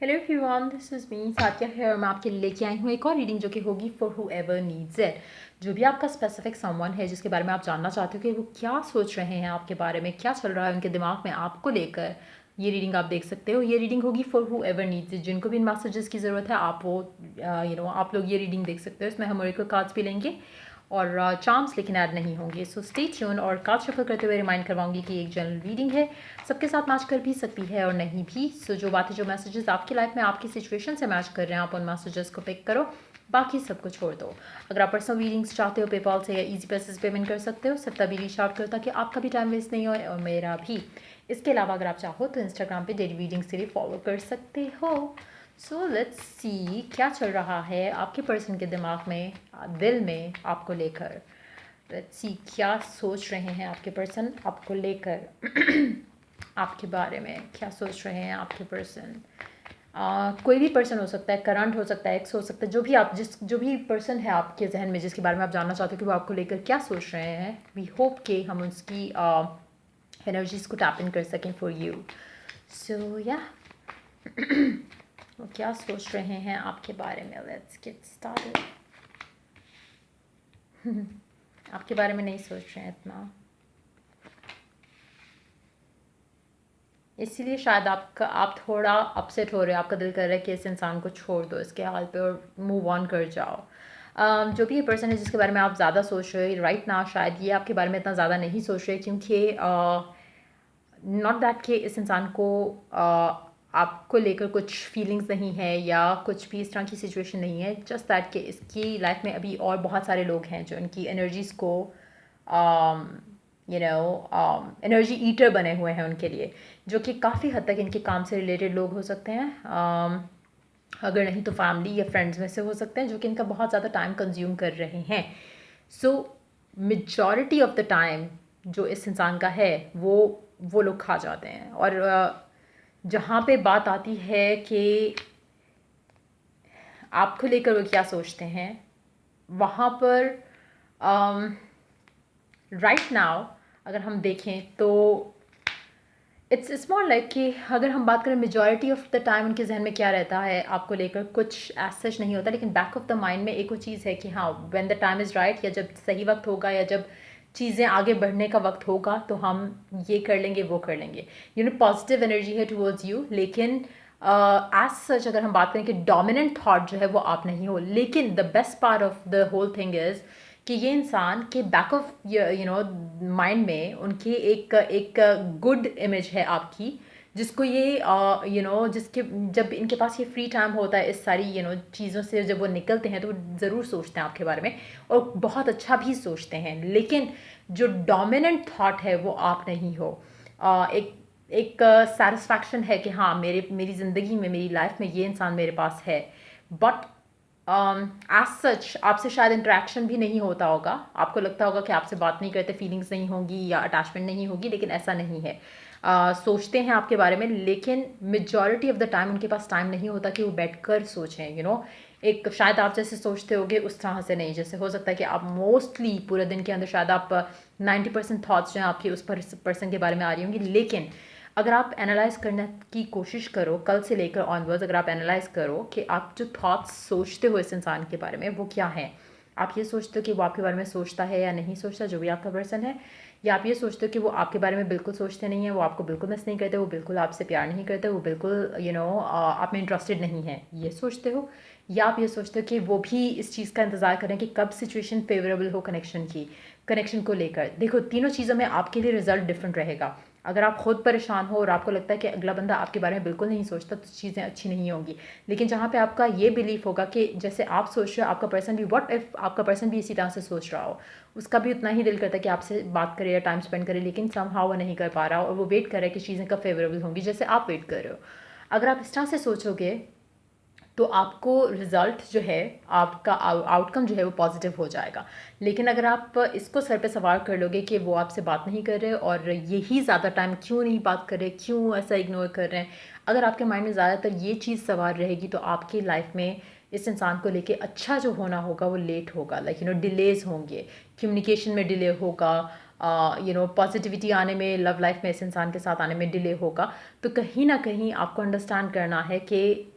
Hello everyone, this is me Sathiya है और मैं आपके लिए लेके आई हूँ एक और रीडिंग जो कि होगी for who ever needs it. जो भी आपका स्पेसिफिक समवन है जिसके बारे में आप जानना चाहते हो कि वो क्या सोच रहे हैं आपके बारे में, क्या चल रहा है उनके दिमाग में आपको लेकर, ये रीडिंग आप देख सकते हो। ये रीडिंग होगी for who ever needs it. जिनको भी इन मैसेजेस की ज़रूरत है आप वो आप लोग ये रीडिंग देख सकते हो। इसमें हम ओरेकल कार्ड्स भी लेंगे और चार्म्स लेकिन ऐड नहीं होंगे। So stay tune. और कार्ड शफल करते हुए रिमाइंड करवाऊंगी कि एक जनरल रीडिंग है, सबके साथ मैच कर भी सकती है और नहीं भी। सो जो बातें, जो मैसेजेस आपकी लाइफ में आपकी सिचुएशन से मैच कर रहे हैं, आप उन मैसेजेस को पिक करो, बाकी सबको छोड़ दो। अगर आप पर्सनल रीडिंग्स चाहते हो पेपाल से या इजी पैसे से पेमेंट कर सकते हो। सिर्फ तभी रीच आउट करो ताकि आपका भी टाइम वेस्ट नहीं हो और मेरा भी। इसके अलावा अगर आप चाहो तो इंस्टाग्राम पे डेली रीडिंग्स के लिए फॉलो कर सकते हो। सो लेट्स सी क्या चल रहा है आपके पर्सन के दिमाग में, दिल में आपको लेकर। लेट्स सी क्या सोच रहे हैं आपके पर्सन आपको लेकर। आपके बारे में क्या सोच रहे हैं आपके पर्सन। कोई भी पर्सन हो सकता है, करंट हो सकता है, एक्स हो सकता है, जो भी पर्सन है आपके जहन में जिसके बारे में आप जानना चाहते हो कि वो आपको लेकर क्या सोच रहे हैं। वी होप कि हम उसकी एनर्जीज को टैप इन कर सकें फॉर यू। सो या वो क्या सोच रहे हैं आपके बारे में। Let's get started. आपके बारे में नहीं सोच रहे हैं इतना, इसीलिए शायद आप थोड़ा अपसेट हो रहे हो। आपका दिल कर रहा है कि इस इंसान को छोड़ दो इसके हाल पे और मूव ऑन कर जाओ। जो भी ये पर्सन है जिसके बारे में आप ज़्यादा सोच रहे हो राइट ना, शायद ये आपके बारे में इतना ज़्यादा नहीं सोच रहे, क्योंकि नॉट दैट कि इस इंसान को आपको लेकर कुछ फीलिंग्स नहीं है या कुछ भी इस तरह की सिचुएशन नहीं है। जस्ट दैट कि इसकी लाइफ में अभी और बहुत सारे लोग हैं जो इनकी एनर्जीज़ को एनर्जी ईटर बने हुए हैं उनके लिए, जो कि काफ़ी हद तक इनके काम से रिलेटेड लोग हो सकते हैं। अगर नहीं तो फैमिली या फ्रेंड्स में से हो सकते हैं जो कि इनका बहुत ज़्यादा टाइम कंज्यूम कर रहे हैं। सो मेजॉरिटी ऑफ द टाइम जो इस इंसान का है वो लोग खा जाते हैं। और जहाँ पे बात आती है कि आपको लेकर वो क्या सोचते हैं, वहाँ पर राइट नाउ अगर हम देखें तो इट्स मोर लाइक कि अगर हम बात करें मेजॉरिटी ऑफ द टाइम उनके जहन में क्या रहता है आपको लेकर, कुछ एज सच नहीं होता, लेकिन बैक ऑफ द माइंड में एक वो चीज़ है कि हाँ, when the time is right, या जब सही वक्त होगा या जब चीज़ें आगे बढ़ने का वक्त होगा तो हम ये कर लेंगे वो कर लेंगे। पॉजिटिव एनर्जी है टुवर्ड्स यू, लेकिन एज सच अगर हम बात करें कि डोमिनेंट थॉट जो है वो आप नहीं हो। लेकिन the best part of the whole thing is कि ये इंसान के बैक ऑफ माइंड में उनकी एक एक गुड इमेज है आपकी, जिसको ये जिसके जब इनके पास ये फ्री टाइम होता है इस सारी चीज़ों से जब वो निकलते हैं तो वो ज़रूर सोचते हैं आपके बारे में और बहुत अच्छा भी सोचते हैं। लेकिन जो डोमिनेंट थॉट है वो आप नहीं हो। एक एक सेटिस्फैक्शन है कि हाँ, मेरी ज़िंदगी में, मेरी लाइफ में ये इंसान मेरे पास है। बट एज सच आपसे शायद इंटरेक्शन भी नहीं होता होगा, आपको लगता होगा कि आपसे बात नहीं करते, फीलिंग्स नहीं होंगी या अटैचमेंट नहीं होगी, लेकिन ऐसा नहीं है। सोचते हैं आपके बारे में, लेकिन मेजॉरिटी ऑफ द टाइम उनके पास टाइम नहीं होता कि वो बैठकर सोचें। एक शायद आप जैसे सोचते होगे उस तरह से नहीं। जैसे हो सकता है कि आप मोस्टली पूरे दिन के अंदर शायद आप 90% थाट्स जो हैं आपके उस पर्सन के बारे में आ रही होंगी। लेकिन अगर आप एनालाइज करने की कोशिश करो, कल से लेकर ऑनवर्ड्स अगर आप एनालाइज करो कि आप जो थॉट्स सोचते हो इस इंसान के बारे में वो क्या है। आप ये सोचते हो कि वो आपके बारे में सोचता है या नहीं सोचता, जो भी आपका पर्सन है, या आप ये सोचते हो कि वो आपके बारे में बिल्कुल सोचते नहीं है, वो आपको बिल्कुल मिस नहीं करते, वो बिल्कुल आपसे प्यार नहीं करते, वो बिल्कुल आप में इंटरेस्टेड नहीं है, ये सोचते हो। या आप ये सोचते हो कि वो भी इस चीज़ का इंतज़ार करें कि कब सिचुएशन फेवरेबल हो कनेक्शन को लेकर। देखो, तीनों चीज़ों में आपके लिए रिजल्ट डिफरेंट रहेगा। अगर आप खुद परेशान हो और आपको लगता है कि अगला बंदा आपके बारे में बिल्कुल नहीं सोचता तो चीज़ें अच्छी नहीं होंगी। लेकिन जहाँ पे आपका ये बिलीफ होगा कि जैसे आप सोच रहे हो आपका पर्सन भी, व्हाट इफ़ आपका पर्सन भी इसी तरह से सोच रहा हो, उसका भी उतना ही दिल करता है कि आपसे बात करे या टाइम स्पेंड करे, लेकिन समहाउ वो नहीं कर पा रहा और वो वेट कर रहा है कि चीज़ें कब फेवरेबल होंगी जैसे आप वेट कर रहे हो। अगर आप इस तरह से सोचोगे तो आपको रिज़ल्ट जो है, आपका आउटकम जो है वो पॉजिटिव हो जाएगा। लेकिन अगर आप इसको सर पे सवार कर लोगे कि वो आपसे बात नहीं कर रहे और यही ज़्यादा टाइम क्यों नहीं बात कर रहे, क्यों ऐसा इग्नोर कर रहे हैं, अगर आपके माइंड में ज़्यादातर ये चीज़ सवार रहेगी तो आपकी लाइफ में इस इंसान को लेके अच्छा जो होना होगा वो लेट होगा। लाइक डिलेज़ होंगे, कम्युनिकेशन में डिले होगा, पॉजिटिविटी आने में, लव लाइफ में इस इंसान के साथ आने में डिले होगा। तो कहीं ना कहीं आपको अंडरस्टैंड करना है कि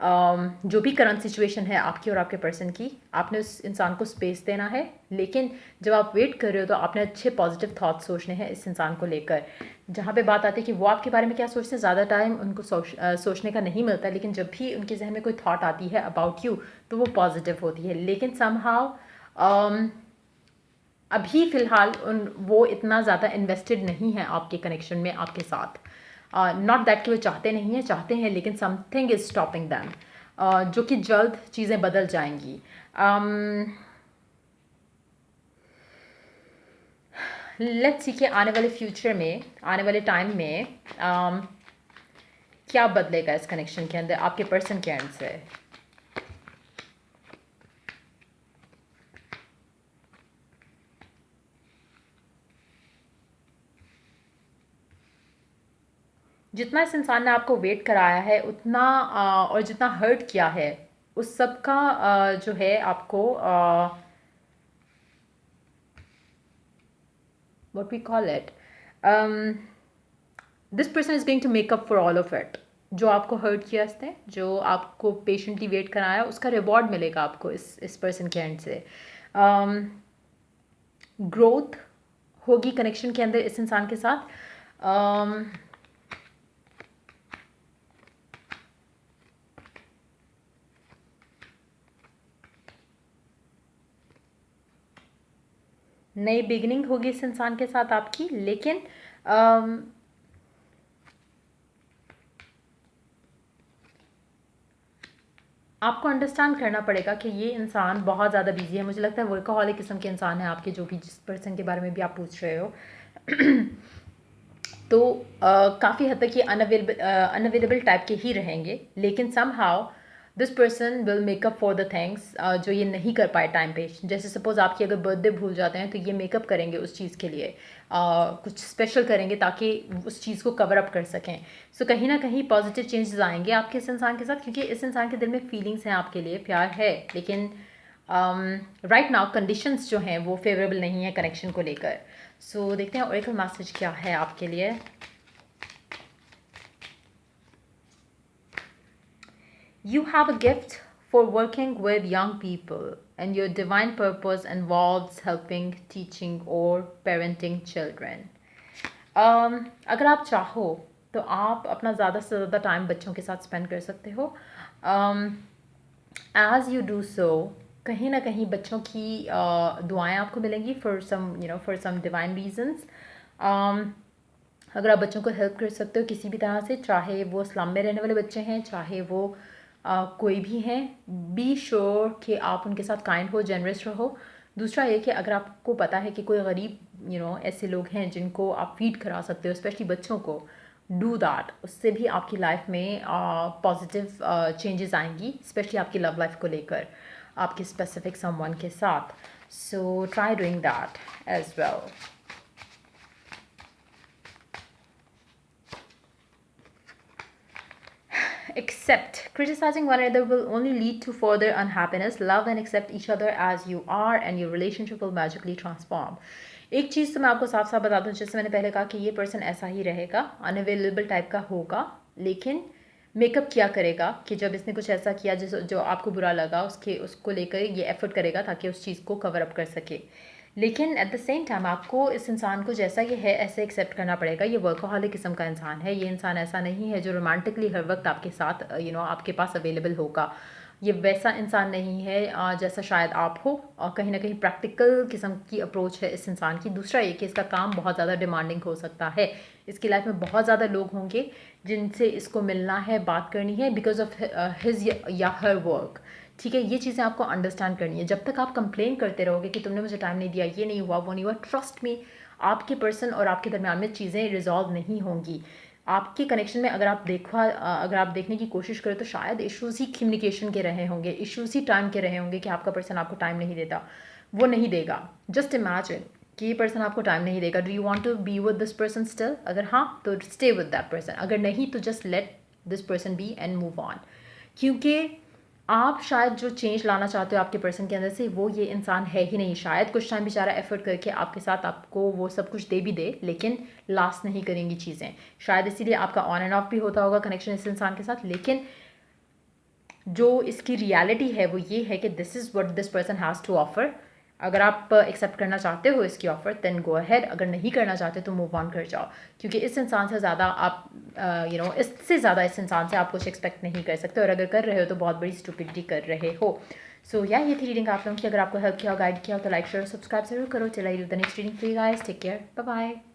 जो भी करंट सिचुएशन है आपकी और आपके पर्सन की, आपने उस इंसान को स्पेस देना है। लेकिन जब आप वेट कर रहे हो तो आपने अच्छे पॉजिटिव थॉट्स सोचने हैं इस इंसान को लेकर। जहाँ पे बात आती है कि वो आपके बारे में क्या सोचते हैं, ज़्यादा टाइम उनको सोचने का नहीं मिलता, लेकिन जब भी उनके जहन में कोई थॉट आती है अबाउट यू तो वो पॉजिटिव होती है। लेकिन समहाउ अभी फ़िलहाल वो इतना ज़्यादा इन्वेस्टेड नहीं है आपके कनेक्शन में आपके साथ। नॉट दैट कि वो चाहते नहीं हैं, चाहते हैं, लेकिन समथिंग इज़ स्टॉपिंग दैम, जो कि जल्द चीज़ें बदल जाएंगी। लेट्स सी कि आने वाले फ्यूचर में, आने वाले टाइम में क्या बदलेगा इस कनेक्शन के अंदर आपके पर्सन के एंड से। जितना इस इंसान ने आपको वेट कराया है उतना और जितना हर्ट किया है उस सब का जो है आपको what we call it, this person is going to make up for all of it. जो आपको हर्ट किया इसने, जो आपको पेशेंटली वेट कराया, उसका रिवॉर्ड मिलेगा आपको इस पर्सन के एंड से। ग्रोथ होगी कनेक्शन के अंदर इस इंसान के साथ। नई बिगिनिंग होगी इस इंसान के साथ आपकी, लेकिन आपको अंडरस्टैंड करना पड़ेगा कि ये इंसान बहुत ज़्यादा बिजी है। मुझे लगता है वर्कaholic किस्म के इंसान है आपके, जो भी जिस पर्सन के बारे में भी आप पूछ रहे हो। तो काफ़ी हद तक ये अनअवेलेबल टाइप के ही रहेंगे, लेकिन somehow this person will makeup for the things जो ये नहीं कर पाए टाइम पे। जैसे सपोज आपकी अगर बर्थडे भूल जाते हैं तो ये मेकअप करेंगे उस चीज़ के लिए, कुछ स्पेशल करेंगे ताकि उस चीज़ को कवर अप कर सकें। सो कहीं ना कहीं पॉजिटिव चेंजेस आएंगे आपके इस इंसान के साथ, क्योंकि इस इंसान के दिल में फीलिंग्स हैं आपके लिए, प्यार है, लेकिन राइट नाउ कंडीशंस जो हैं वो फेवरेबल नहीं है कनेक्शन को लेकर। सो देखते हैं ओरेकल मैसेज क्या है आपके लिए। You have a gift for working with young people, and your divine purpose involves helping, teaching, or parenting children. अगर आप चाहो तो आप अपना ज़्यादा से ज़्यादा टाइम बच्चों के साथ स्पेंड कर सकते हो। एज यू डू सो, कहीं ना कहीं बच्चों की दुआएं आपको मिलेंगी फॉर सम डिवाइन रीजंस। अगर आप बच्चों को हेल्प कर सकते हो किसी भी तरह से, चाहे वो स्लम में रहने वाले बच्चे हैं, चाहे वो कोई भी हैं, बी श्योर कि आप उनके साथ काइंड हो, जनरस रहो। दूसरा ये कि अगर आपको पता है कि कोई गरीब ऐसे लोग हैं जिनको आप फीड करा सकते हो, स्पेशली बच्चों को, डू दैट। उससे भी आपकी लाइफ में पॉजिटिव चेंजेस आएंगी, स्पेशली आपकी लव लाइफ को लेकर, आपके स्पेसिफिक समवन के साथ। So try doing that as well. Accept. Criticizing one another will only lead to further unhappiness. Love and accept each other as you are, and your relationship will magically transform. एक चीज़ तो मैं आपको साफ साफ बता दूँ, जैसे मैंने पहले कहा कि ये पर्सन ऐसा ही रहेगा, अनअवेलेबल टाइप का होगा, लेकिन मेकअप किया करेगा कि जब इसने कुछ ऐसा किया जो आपको बुरा लगा, उसको लेकर ये एफर्ट करेगा ताकि उस चीज़ को कवर अप कर सके। लेकिन एट द सेम टाइम आपको इस इंसान को जैसा ये है ऐसे एक्सेप्ट करना पड़ेगा। ये वर्कaholic किस्म का इंसान है, ये इंसान ऐसा नहीं है जो रोमांटिकली हर वक्त आपके साथ आपके पास अवेलेबल होगा। ये वैसा इंसान नहीं है जैसा शायद आप हो, और कहीं ना कहीं प्रैक्टिकल किस्म की अप्रोच है इस इंसान की। दूसरा ये कि इसका काम बहुत ज़्यादा डिमांडिंग हो सकता है, इसकी लाइफ में बहुत ज़्यादा लोग होंगे जिनसे इसको मिलना है, बात करनी है, बिकॉज ऑफ हिज या हर वर्क। ठीक है, ये चीज़ें आपको अंडरस्टैंड करनी है। जब तक आप कंप्लेन करते रहोगे कि तुमने मुझे टाइम नहीं दिया, ये नहीं हुआ, वो नहीं हुआ, ट्रस्ट में आपके पर्सन और आपके दरमियान में चीज़ें रिजॉल्व नहीं होंगी। आपके कनेक्शन में अगर आप देखने की कोशिश करें तो शायद इश्यूज़ ही कम्युनिकेशन के रहे होंगे, इश्यूज़ ही टाइम के रहे होंगे कि आपका पर्सन आपको टाइम नहीं देता। वो नहीं देगा। जस्ट इमेजिन कि ये पर्सन आपको टाइम नहीं देगा। Do you want to be with this person still? अगर हाँ तो स्टे विद दैट पर्सन, अगर नहीं तो just let this person be and move on. क्योंकि आप शायद जो चेंज लाना चाहते हो आपके पर्सन के अंदर से वो ये इंसान है ही नहीं, शायद कुछ टाइम बेचारा एफर्ट करके आपके साथ आपको वो सब कुछ दे भी दे, लेकिन लास्ट नहीं करेंगी चीज़ें। शायद इसीलिए आपका ऑन एंड ऑफ भी होता होगा कनेक्शन इस इंसान के साथ, लेकिन जो इसकी रियलिटी है वो ये है कि this is what this person has to offer. अगर आप एक्सेप्ट करना चाहते हो इसकी ऑफ़र देन गो अहेड, अगर नहीं करना चाहते तो मूव ऑन कर जाओ, क्योंकि इस इंसान से ज़्यादा आप इससे ज़्यादा इस इंसान से आप कुछ एक्सपेक्ट नहीं कर सकते, और अगर कर रहे हो तो बहुत बड़ी स्टुपिडिटी कर रहे हो। सो या ये थी रीडिंग आप लोगों की। अगर आपको हेल्प किया गाइड किया हो तो लाइक शेयर सब्सक्राइब जरूर करो। चल I do the next reading for you guys. Take care, bye bye.